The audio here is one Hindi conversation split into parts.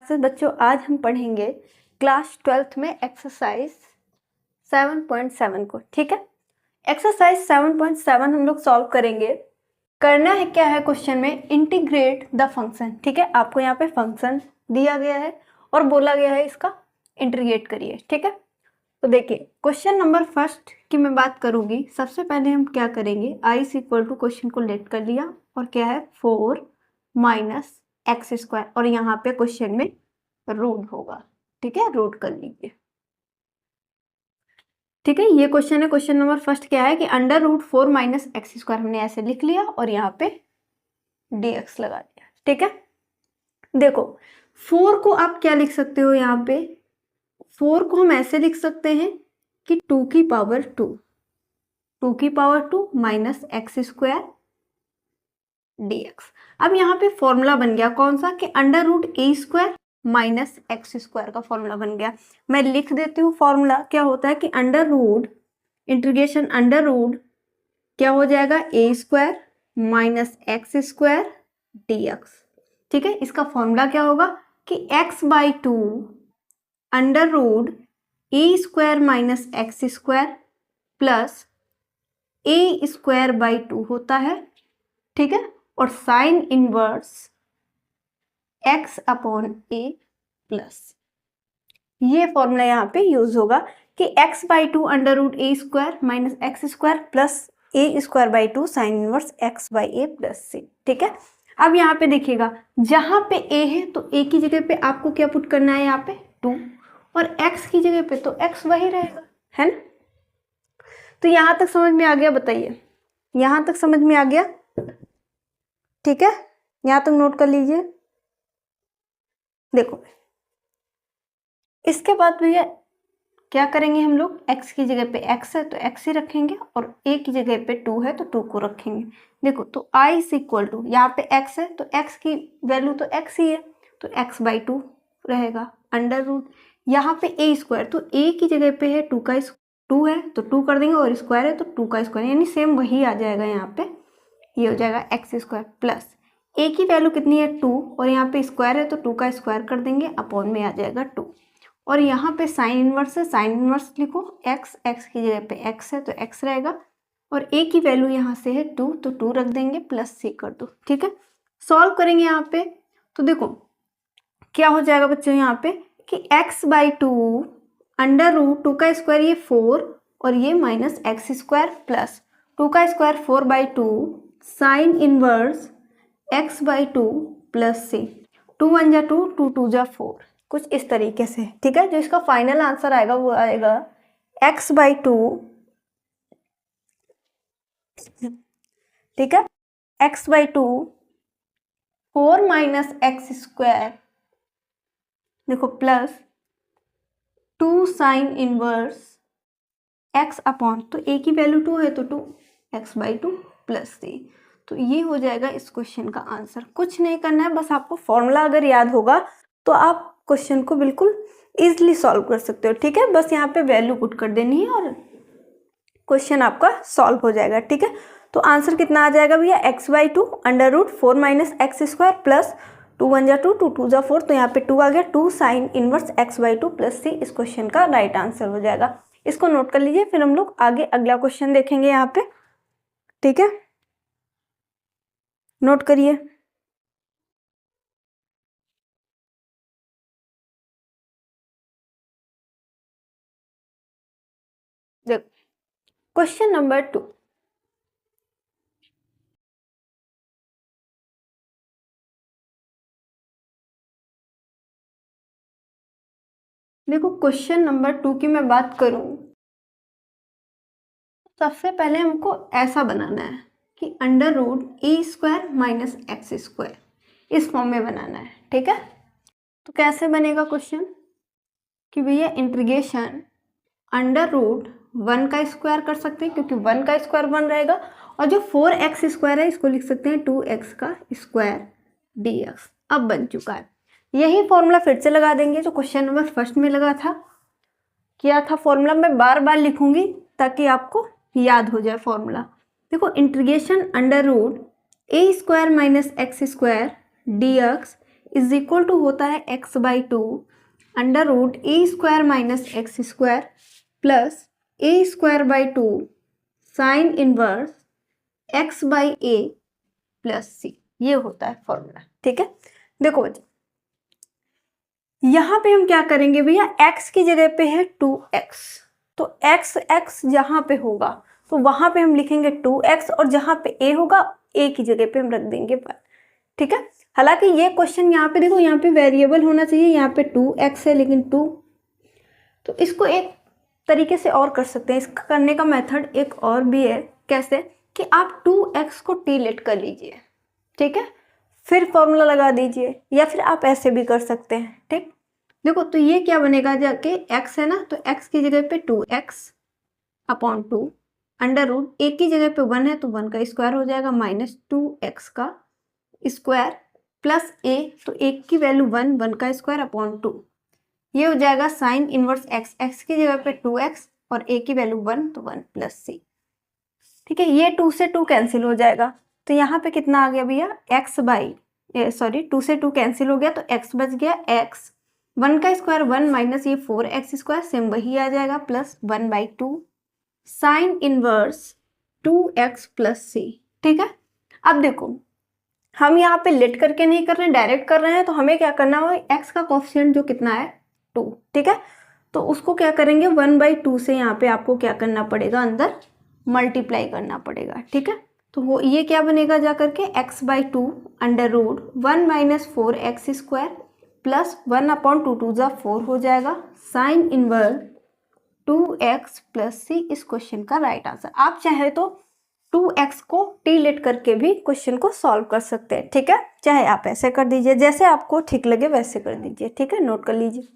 से बच्चों आज हम पढ़ेंगे क्लास 12th में एक्सरसाइज 7.7 को। ठीक है, एक्सरसाइज 7.7 हम लोग सॉल्व करेंगे। करना है क्या है क्वेश्चन में, इंटीग्रेट द फंक्शन। ठीक है, आपको यहाँ पे फंक्शन दिया गया है और बोला गया है इसका इंटीग्रेट करिए। ठीक है, तो देखिए क्वेश्चन नंबर फर्स्ट की मैं बात करूंगी। सबसे पहले हम क्या करेंगे, I is equal to question को लेट कर लिया और क्या है 4 माइनस एक्स स्क्वायर और यहाँ पे क्वेश्चन में रूट होगा। ठीक है, रूट कर लीजिए। ठीक है, ये क्वेश्चन है। क्वेश्चन नंबर फर्स्ट क्या है कि under root 4 minus x square हमने ऐसे लिख लिया और यहाँ पे dx लगा दिया। ठीक है, देखो 4 को आप क्या लिख सकते हो, यहाँ पे 4 को हम ऐसे लिख सकते हैं कि 2 की power 2 minus x square dx। अब यहाँ पे फॉर्मूला बन गया कौन सा, कि under root a square minus x square का फॉर्मूला बन गया। मैं लिख देती हूँ फॉर्मूला। क्या होता है कि under root integration under root क्या हो जाएगा, a square minus x square dx। ठीक है, इसका फॉर्मूला क्या होगा कि x/2 under root a square minus x square plus a square by 2 होता है। ठीक है, और sine inverse x upon a plus, ये फॉर्मूला यहाँ पे यूज होगा कि x/2 under root a square minus x square plus a square by 2 sign inverse x/a plus c। ठीक है, अब यहाँ पे देखिएगा जहां पे a है तो a की जगह पे आपको क्या पुट करना है, यहाँ पे 2, और x की जगह पे तो x वही रहेगा, है ना। तो यहां तक समझ में आ गया, बताइए यहां तक समझ में आ गया। ठीक है, यहां तक नोट कर लीजिए। देखो इसके बाद भैया क्या करेंगे हम लोग, x की जगह पे x है तो x ही रखेंगे और a की जगह पे 2 है तो 2 को रखेंगे। देखो तो i इज इक्वल टू, यहाँ पे x है तो x की वैल्यू तो x ही है तो x/2 रहेगा अंडर रूट, यहाँ पे a स्क्वायर तो a की जगह पे है 2 है तो 2 कर देंगे और स्क्वायर है तो 2 का स्क्वायर, यानी सेम वही आ जाएगा। यहाँ पे ये हो जाएगा एक्स स्क्वायर प्लस a की वैल्यू कितनी है 2 और यहाँ पे स्क्वायर है तो 2 का स्क्वायर कर देंगे, अपॉन में आ जाएगा 2, और यहाँ पे साइन इनवर्स है, साइन इनवर्स लिखो, x की जगह पे x है तो x रहेगा और a की वैल्यू यहाँ से है 2 तो 2 रख देंगे प्लस c कर दो। ठीक है, सॉल्व करेंगे यहाँ पे तो देखो क्या हो जाएगा बच्चों, यहाँ पे कि x/2 अंडर रूट 2 का स्क्वायर ये 4 और ये माइनस एक्स स्क्वायर प्लस 2 का square 4/2 sine inverse x/2 plus c, 2 1 जा 2, 2 2 जा 4, कुछ इस तरीके से। ठीक है, जो इसका फाइनल आंसर आएगा वो आएगा x/2। ठीक है, x/2 4 माइनस एक्स स्क्वायर, देखो plus 2 sign inverse x upon, तो a की वैल्यू 2 है तो 2 x/2 प्लस c। तो ये हो जाएगा इस क्वेश्चन का आंसर। कुछ नहीं करना है, बस आपको फॉर्मूला अगर याद होगा तो आप क्वेश्चन को बिल्कुल इजीली सॉल्व कर सकते हो। ठीक है, बस यहाँ पे वैल्यू पुट कर देनी है और क्वेश्चन आपका सॉल्व हो जाएगा। ठीक है, तो आंसर कितना आ जाएगा भैया, x/2 under root 4 minus x square plus 2 1 जा 2, 2 2 जा 4, तो यहाँ पे 2 आ गया, 2 sine inverse x/2 plus c इस क्वेश्चन का राइट आंसर हो जाएगा। इसको नोट कर लीजिए, फिर हम लोग आगे अगला क्वेश्चन देखेंगे यहाँ पे। ठीक है, नोट करिए। देखो क्वेश्चन नंबर 2, देखो क्वेश्चन नंबर 2 की मैं बात करूं, सबसे पहले हमको ऐसा बनाना है कि under root a square minus x square इस फॉर्म में बनाना है। ठीक है, तो कैसे बनेगा क्वेश्चन कि भैया इंटीग्रेशन अंडर रूट 1 का स्क्वायर कर सकते हैं क्योंकि 1 का स्क्वायर 1 रहेगा, और जो 4x स्क्वायर है इसको लिख सकते हैं 2x का स्क्वायर dx। अब बन चुका है, यही फॉर्मूला फिर से लगा देंगे जो क्वेश्चन नंबर फर्स्ट में लगा था, किया था फॉर्मूला। मैं बार बार लिखूंगी ताकि आपको याद हो जाए फॉर्मूला। देखो integration under root a square minus x square dx is equal to होता है x/2 under root a square minus x square plus a²/2 sine inverse x/a plus c. ये होता है फॉर्मूला। ठीक है, देखो बच्चे यहाँ पे हम क्या करेंगे भैया, x की जगह पे है 2x, तो x जहाँ पे होगा तो वहां पे हम लिखेंगे 2x और जहाँ पे a होगा a की जगह पे हम रख देंगे 1। ठीक है, हालांकि ये क्वेश्चन यहाँ पे देखो, यहाँ पे वेरिएबल होना चाहिए, यहाँ पे 2x है लेकिन 2, तो इसको एक तरीके से और कर सकते हैं। इसका करने का मेथड एक और भी है, कैसे कि आप 2x को t लेट कर लीजिए, ठीक है, फिर फॉर्मूला लगा दीजिए, या फिर आप ऐसे भी कर सकते हैं। ठीक, देखो तो ये क्या बनेगा, जाके x है ना, तो x की जगह पे 2x/2 अंडर रूट a की जगह पे 1 है तो 1 का स्क्वायर हो जाएगा माइनस 2x का स्क्वायर प्लस a, तो a की वैल्यू 1, 1 का स्क्वायर अपॉन 2, ये हो जाएगा साइन इनवर्स x की जगह पे 2x और a की वैल्यू 1 तो 1 प्लस c। ठीक है, ये 2 से 2 कैंसिल हो जाएगा, तो यहाँ पे कितना आ गया भैया, 2 से 2 कैंसिल हो गया तो x बच गया, x 1 का स्क्वायर 1 माइनस ये 4x स्क्वायर सेम वही आ जाएगा plus 1/2 sign inverse 2x plus c। ठीक है, अब देखो हम यहाँ पे लेट करके नहीं कर रहे हैं, डायरेक्ट कर रहे हैं, तो हमें क्या करना होगा, x का कोफिशिएंट जो कितना है 2, ठीक है, तो उसको क्या करेंगे 1/2 से यहाँ पे आपको क्या करना पड़ेगा, अंदर मल्टीप्लाई करना पड़ेगा। ठीक है, तो वो ये क्या बनेगा जा करके x/2 under root 1 minus 4x square plus 1/2 2 जा 4 हो जाएगा sine inverse 2x plus c इस क्वेश्चन का राइट आंसर। आप चाहे तो 2x को t लेट करके भी क्वेश्चन को सॉल्व कर सकते हैं। ठीक है, चाहे आप ऐसे कर दीजिए, जैसे आपको ठीक लगे वैसे कर दीजिए। ठीक है, नोट कर लीजिए।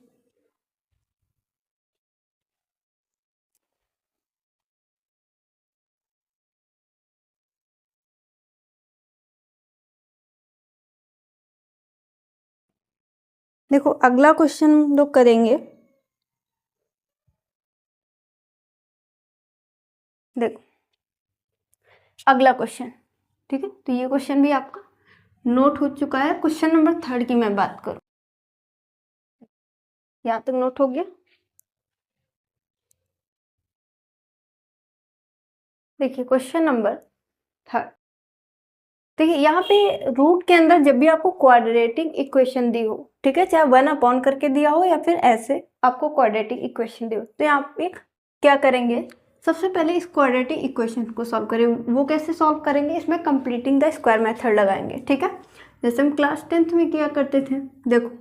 देखो अगला क्वेश्चन हम लोग करेंगे, देखो अगला क्वेश्चन। ठीक है, तो ये क्वेश्चन भी आपका नोट हो चुका है। क्वेश्चन नंबर 3 की मैं बात करूं, यहाँ तक नोट हो गया। देखिए क्वेश्चन नंबर 3, देखिए यहाँ पे रूट के अंदर जब भी आपको क्वाड्रेटिक इक्वेशन दी हो, ठीक है, चाहे 1 करके दिया हो या फिर ऐसे आपको क्वाड्रेटिक इक्वेशन दी हो, तो यहाँ पे क्या करेंगे, सबसे पहले इस क्वाड्रेटिक इक्वेशन को सॉल्व करें। वो कैसे सॉल्व करेंगे, इसमें कंप्लीटिंग द स्क्वायर मेथड लगाएंगे। ठीक है, जैसे हम क्लास 10th में किया करते थे। देखो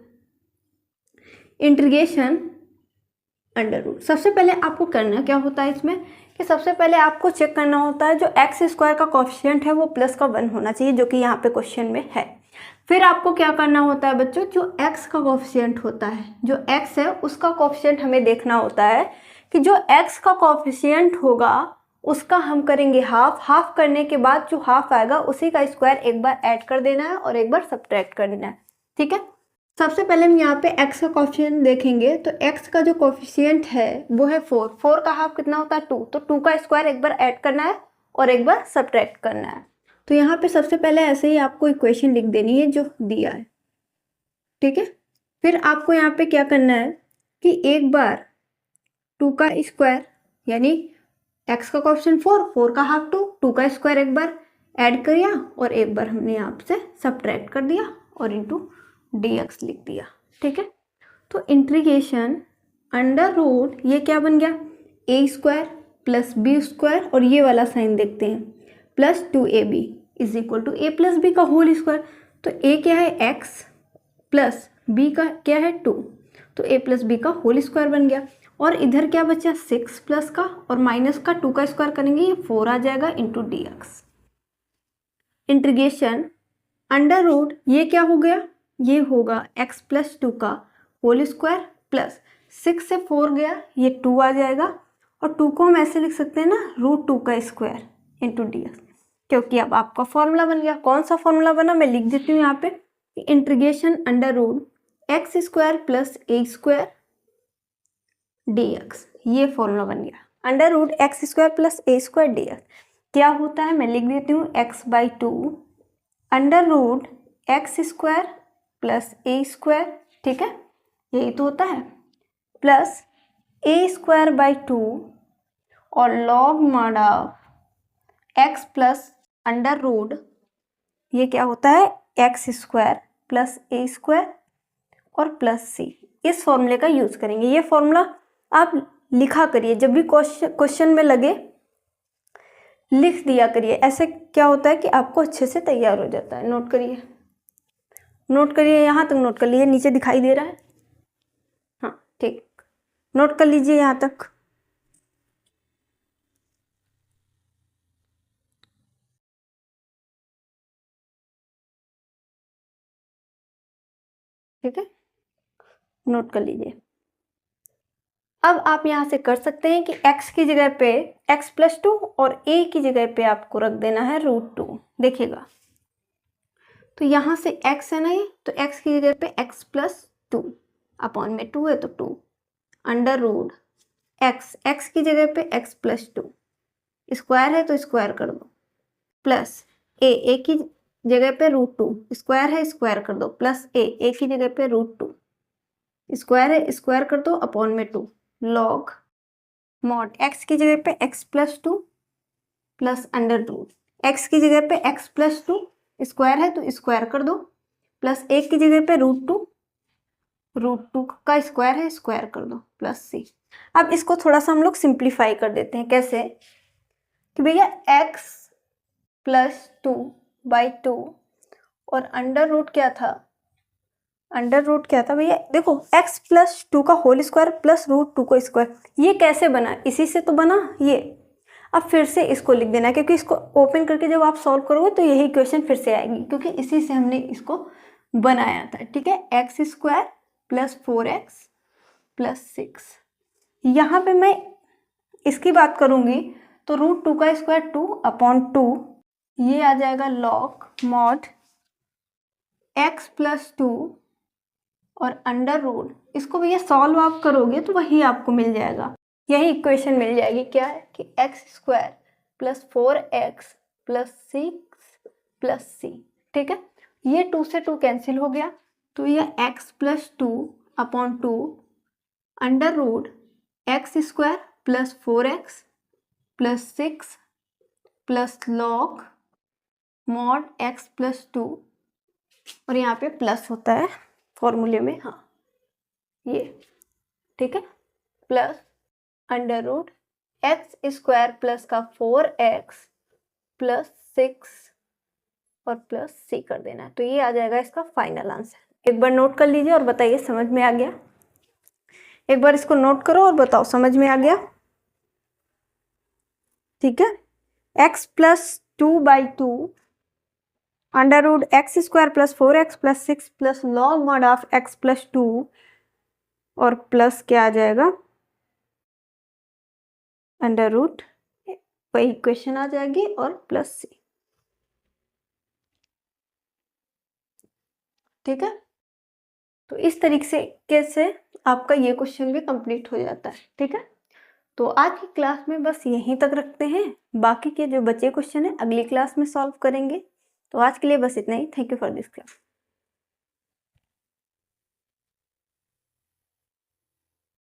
इंटीग्रेशन अंडर रूट, सबसे पहले आपको करना क्या होता है इसमें, कि सबसे पहले आपको चेक करना होता है जो एक्स स्क्वायर का कोफिशिएंट है वो प्लस का 1 होना चाहिए, जो कि यहाँ पे क्वेश्चन में है। फिर आपको क्या करना होता है बच्चों, जो एक्स का कोफिशिएंट होता है, जो एक्स है उसका कोफिशिएंट हमें देखना होता है कि जो एक्स का कोफिशिएंट होगा उसका हम करेंगे हाफ, हाफ करने के बाद जो हाफ आएगा उसी का स्क्वायर एक बार ऐड कर देना है और एक बार सब्ट्रैक्ट कर देना है। ठीक है, सबसे पहले हम यहाँ पे x का कोफिशिएंट देखेंगे, तो x का जो कोफिशिएंट है वो है 4, 4 का हाफ कितना होता है 2, तो 2 का स्क्वायर एक बार ऐड करना है और एक बार सब्ट्रैक्ट करना है। तो यहाँ पे सबसे पहले ऐसे ही आपको इक्वेशन लिख देनी है जो दिया है। ठीक है, फिर आपको यहाँ पे क्या करना है कि एक बार 2 का स्क्वायर यानी x का कोफिशिएंट 4, 4 का हाफ 2, 2 का स्क्वायर एक बार ऐड किया और एक बार हमने यहाँ से सब्ट्रैक्ट कर दिया और इंटू dx लिख दिया। ठीक है, तो इंटीग्रेशन अंडर रूट ये क्या बन गया, a square plus B square, और ये वाला साइन देखते हैं plus 2ab is equal to a plus B का होल स्क्वायर। तो a क्या है x प्लस b का क्या है 2, तो a प्लस बी का होल स्क्वायर बन गया। और इधर क्या बचा 6 प्लस का और माइनस का 2 का स्क्वायर करेंगे ये 4 आ जाएगा into dx। Integration under root ये क्या हो गया, ये होगा x प्लस 2 का होल स्क्वायर प्लस 6 से 4 गया ये 2 आ जाएगा, और 2 को हम ऐसे लिख सकते हैं ना √2 का स्क्वायर इंटू dx, क्योंकि अब आपका फॉर्मूला बन गया। कौन सा फॉर्मूला बना मैं लिख देती हूँ यहाँ पे, integration under root x square plus a square dx, ये फॉर्मूला बन गया। Under root x square plus a square dx क्या होता है मैं लिख देती हूँ x/2 under root x square plus a square, ठीक है, यही तो होता है, प्लस ए स्क्वायर बाई 2 और log mod of x plus under root, ये क्या होता है, x square plus a square और प्लस सी। इस फॉर्मूले का यूज करेंगे। ये फॉर्मूला आप लिखा करिए, जब भी क्वेश्चन में लगे लिख दिया करिए। ऐसे क्या होता है कि आपको अच्छे से तैयार हो जाता है। नोट करिए, नोट करिए, यहाँ तक नोट कर लीजिए, नीचे दिखाई दे रहा है, हाँ ठीक, नोट कर लीजिए यहाँ तक। ठीक है, नोट कर लीजिए। अब आप यहाँ से कर सकते हैं कि x की जगह पे x प्लस 2 और a की जगह पे आपको रख देना है √2। देखिएगा, तो यहाँ से x है ना, ये तो x की जगह पे x प्लस 2 अपॉन में 2 है तो 2 अंडर रूट x की जगह पे x प्लस 2 स्क्वायर है तो स्क्वायर कर दो, प्लस a की जगह पे √2 स्क्वायर है स्क्वायर कर दो, प्लस a की जगह पे √2 स्क्वायर है स्क्वायर कर दो अपॉन में 2 लॉग मॉड x की जगह पे x plus 2 plus under root x की जगह पे x प्लस 2 स्क्वायर है तो स्क्वायर कर दो, प्लस a की जगह पे √2 का स्क्वायर है स्क्वायर कर दो, प्लस c। अब इसको थोड़ा सा हम लोग सिंप्लीफाई कर देते हैं। कैसे कि भैया x प्लस 2 बाई 2 और अंडर रूट क्या था, अंडर रूट क्या था भैया, देखो x प्लस 2 का होल स्क्वायर प्लस √2 को स्क्वायर, ये कैसे बना, इसी से तो बना ये। अब फिर से इसको लिख देना, क्योंकि इसको ओपन करके जब आप सॉल्व करोगे तो यही क्वेश्चन फिर से आएगी, क्योंकि इसी से हमने इसको बनाया था। ठीक है, x square plus 4x plus 6, यहाँ पे मैं इसकी बात करूँगी तो √2 का स्क्वायर 2 अपॉन 2, ये आ जाएगा लॉग मॉड x प्लस 2 और अंडर रूट, इसको भैया सॉल्व आप करोगे तो वही आपको मिल जाएगा, यही इक्वेशन मिल जाएगी। क्या है कि x square plus 4x plus 6 plus c। ठीक है, ये 2 से 2 कैंसिल हो गया, तो ये x plus 2 upon 2 under root x square plus 4x plus 6 plus log mod x plus 2, और यहाँ पे प्लस होता है फॉर्मूले में, हाँ ये, ठीक है, plus under root x square plus का 4x प्लस 6 और प्लस c कर देना है, तो ये आ जाएगा इसका फाइनल आंसर। एक बार नोट कर लीजिए और बताइए समझ में आ गया। एक बार इसको नोट करो और बताओ समझ में आ गया। ठीक है, x plus 2 by 2 under root x square plus 4x plus 6 plus log mod of x plus 2 और प्लस क्या आ जाएगा अंडर रूट, वही इक्वेशन आ जाएगी और प्लस c। ठीक है, तो इस तरीके से आपका ये क्वेश्चन भी कंप्लीट हो जाता है। ठीक है, तो आज की क्लास में बस यहीं तक रखते हैं, बाकी के जो बचे क्वेश्चन है अगली क्लास में सॉल्व करेंगे। तो आज के लिए बस इतना ही। Thank you for this class.